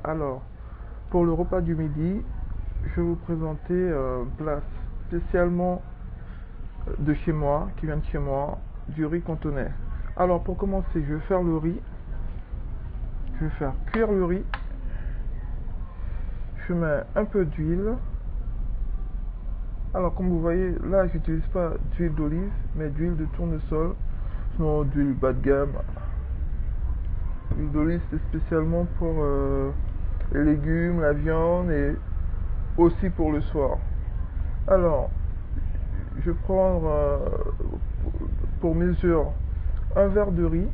Alors, pour le repas du midi, je vais vous présenter un plat spécialement de chez moi, qui vient de chez moi, du riz cantonais. Alors, pour commencer, je vais faire le riz. Je vais faire cuire le riz. Je mets un peu d'huile. Alors, comme vous voyez, là, j'utilise pas d'huile d'olive, mais d'huile de tournesol, sinon d'huile bas de gamme. L'huile d'olive, c'est spécialement pour les légumes, la viande et aussi pour le soir. Alors, je vais prendre pour mesure un verre de riz,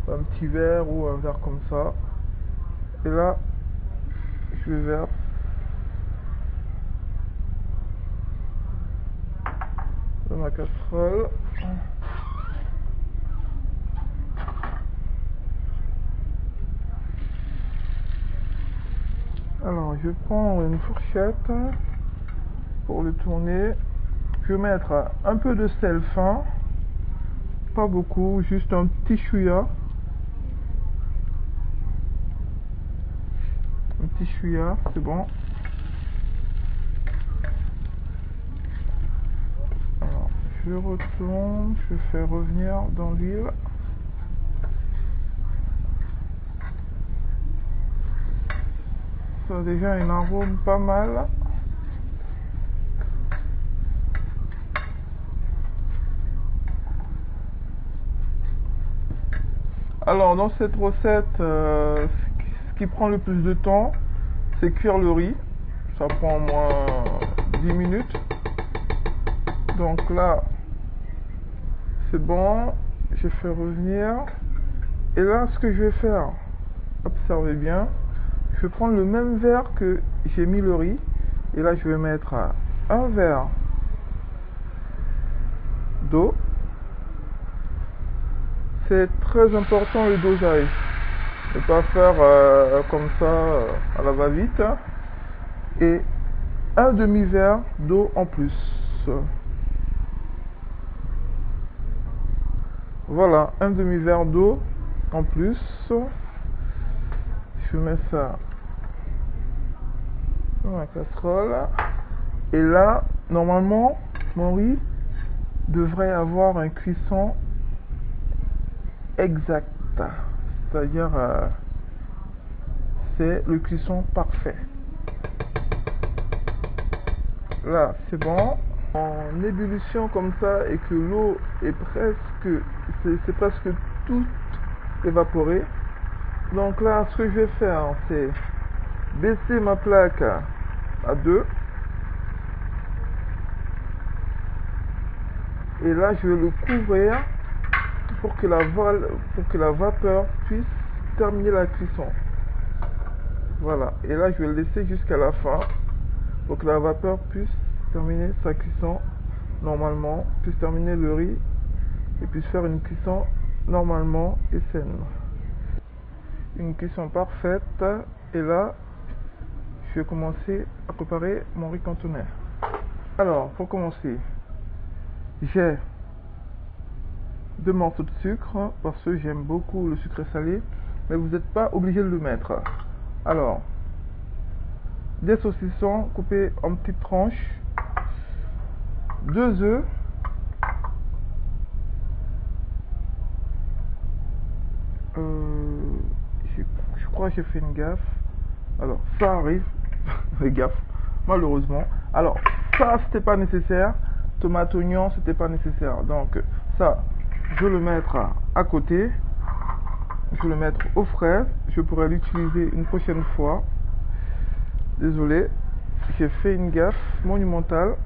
un petit verre ou un verre comme ça. Et là, je verse dans ma casserole. Alors, je prends une fourchette pour le tourner. Je vais mettre un peu de sel fin, pas beaucoup, juste un petit chouïa. Un petit chouïa, c'est bon. Alors, je retourne, je fais revenir dans l'huile. Ça a déjà un arôme pas mal. Alors dans cette recette, ce qui prend le plus de temps, c'est cuire le riz. Ça prend au moins 10 minutes. Donc là, c'est bon. Je fais revenir. Et là, ce que je vais faire, observez bien, je vais prendre le même verre que j'ai mis le riz. Et là, je vais mettre un verre d'eau. C'est très important le dosage. Ne pas faire comme ça à la va-vite. Et un demi-verre d'eau en plus. Voilà, un demi-verre d'eau en plus. Je mets ça dans la casserole. Et là, normalement, mon riz devrait avoir une cuisson exact, c'est-à-dire c'est le cuisson parfait. Là, c'est bon. En ébullition comme ça et que l'eau est presque, c'est presque tout évaporé. Donc là, ce que je vais faire, c'est baisser ma plaque à 2. Et là, je vais le couvrir pour que la vapeur puisse terminer la cuisson. Voilà. Et là, je vais le laisser jusqu'à la fin pour que la vapeur puisse terminer sa cuisson normalement, puisse terminer le riz et puisse faire une cuisson normalement et saine. Une cuisson parfaite. Et là, je vais commencer à préparer mon riz cantonais. Alors, pour commencer, j'ai 2 morceaux de sucre parce que j'aime beaucoup le sucré salé, mais vous n'êtes pas obligé de le mettre. Alors, des saucissons coupés en petites tranches, 2 œufs, je crois que j'ai fait une gaffe. Alors, ça arrive, les gaffes, malheureusement. Alors, ça, c'était pas nécessaire. Tomate, oignon, c'était pas nécessaire. Donc, ça, je vais le mettre à côté. Je vais le mettre au frais. Je pourrais l'utiliser une prochaine fois. Désolé, j'ai fait une gaffe monumentale.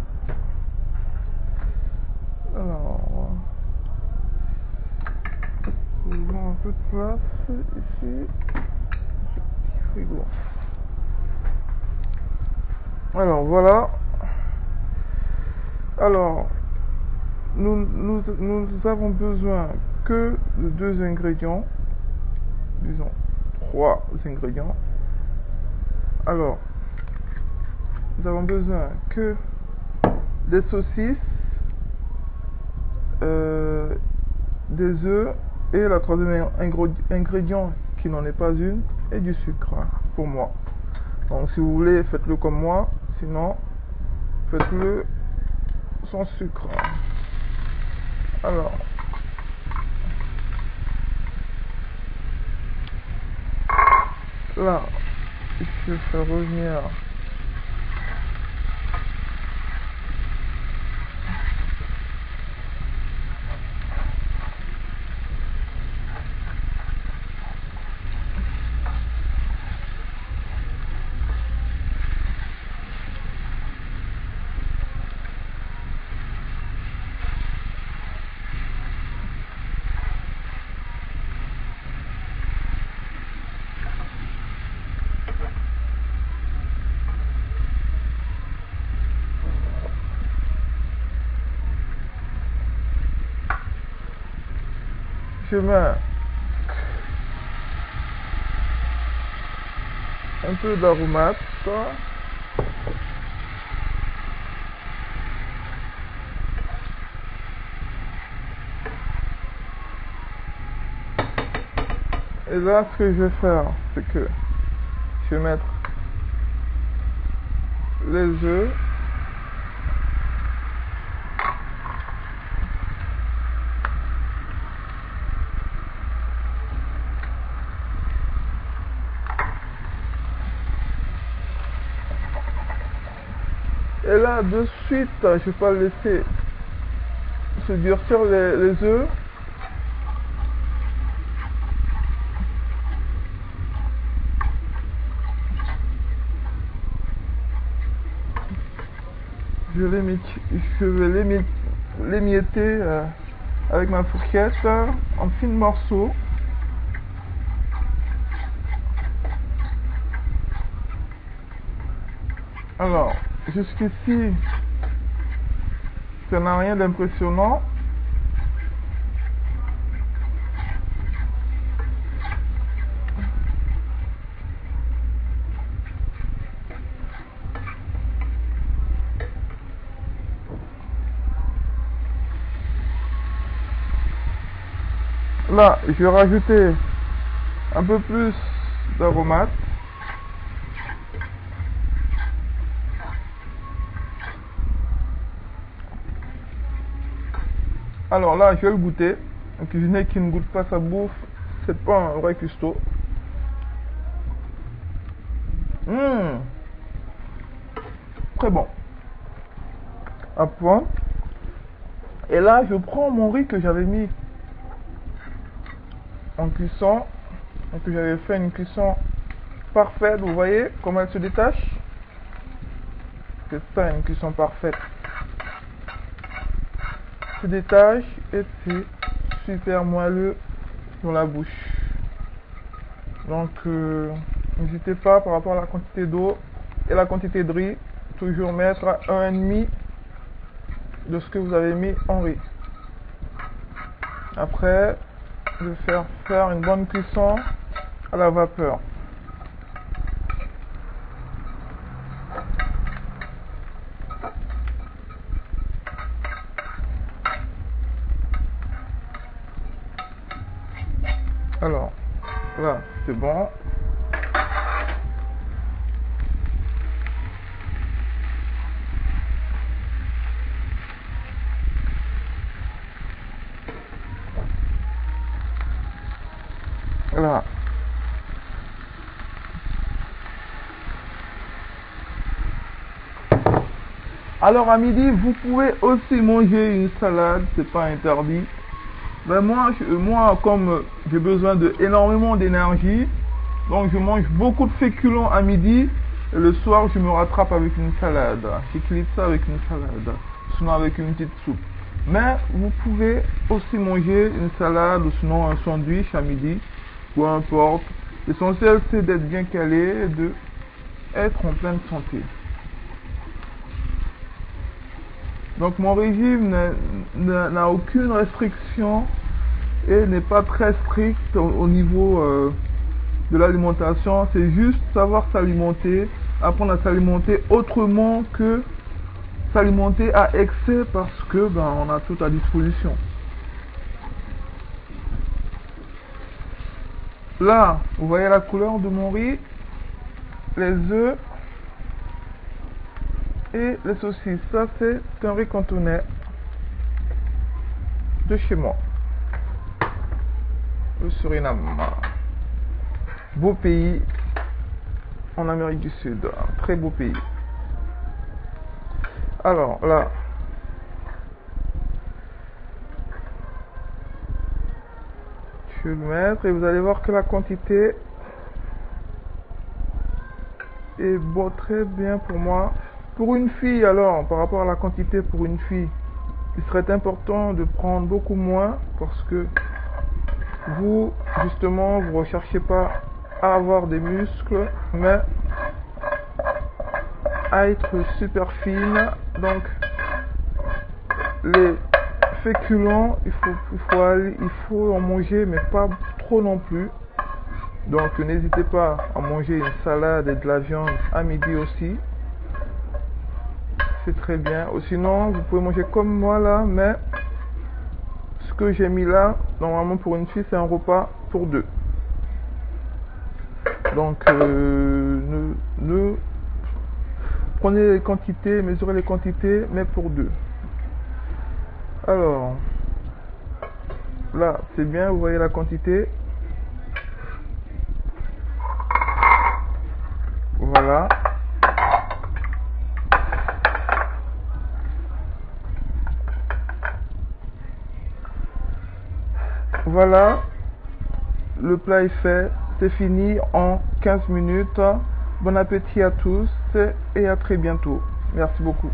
Alors, ouvrons un peu de place ici. Frigo. Alors voilà. Alors, nous avons besoin que de 2 ingrédients. Disons 3 ingrédients. Alors, nous avons besoin que des saucisses, des œufs et la troisième ingrédient qui n'en est pas une et du sucre pour moi. Donc si vous voulez, faites-le comme moi, sinon faites-le sans sucre. Alors, là, je vais faire revenir je mets un peu d'aromate. Et là, ce que je vais faire, c'est que je vais mettre les œufs. Et là, de suite, je ne vais pas laisser se durcir les œufs. Je vais l'émietter avec ma fourchette en fines morceaux. Alors, jusqu'ici, ça n'a rien d'impressionnant. Là, je vais rajouter un peu plus d'aromates. Alors là, je vais le goûter. Un cuisinier qui ne goûte pas sa bouffe, c'est pas un vrai cuistot. Très bon. À point. Et là, je prends mon riz que j'avais mis en cuisson. Donc j'avais fait une cuisson parfaite. Vous voyez comment elle se détache? C'est ça, une cuisson parfaite. Se détache et c'est super moelleux dans la bouche. Donc n'hésitez pas par rapport à la quantité d'eau et la quantité de riz, toujours mettre à 1,5 de ce que vous avez mis en riz. Après, je vais faire une bonne cuisson à la vapeur. Alors, là, c'est bon. Là. Alors à midi, vous pouvez aussi manger une salade, c'est pas interdit. Ben moi, comme j'ai besoin de énormément d'énergie, donc je mange beaucoup de féculents à midi. Et le soir, je me rattrape avec une salade. J'équilibre ça avec une salade, sinon avec une petite soupe. Mais vous pouvez aussi manger une salade ou sinon un sandwich à midi, peu importe. L'essentiel, c'est d'être bien calé et de être en pleine santé. Donc mon régime n'a aucune restriction et n'est pas très strict au niveau de l'alimentation. C'est juste savoir s'alimenter, apprendre à s'alimenter autrement que s'alimenter à excès parce que on a tout à disposition. Là, vous voyez la couleur de mon riz, les œufs et les saucisses. Ça, c'est un riz cantonais de chez moi, le Suriname. Beau pays en Amérique du Sud, un très beau pays. Alors là, je vais le mettre et vous allez voir que la quantité est bon, très bien pour moi. Pour une fille, alors, par rapport à la quantité pour une fille, il serait important de prendre beaucoup moins parce que vous, justement, vous ne recherchez pas à avoir des muscles, mais à être super fine. Donc, les féculents, il faut en manger, mais pas trop non plus. Donc, n'hésitez pas à manger une salade et de la viande à midi aussi. C'est très bien. Ou sinon, vous pouvez manger comme moi là, mais ce que j'ai mis là, normalement pour une fille, c'est un repas pour deux. Donc, prenez les quantités, mesurez les quantités, mais pour deux. Alors, là, c'est bien, vous voyez la quantité. Voilà. Voilà, le plat est fait, c'est fini en 15 minutes. Bon appétit à tous et à très bientôt. Merci beaucoup.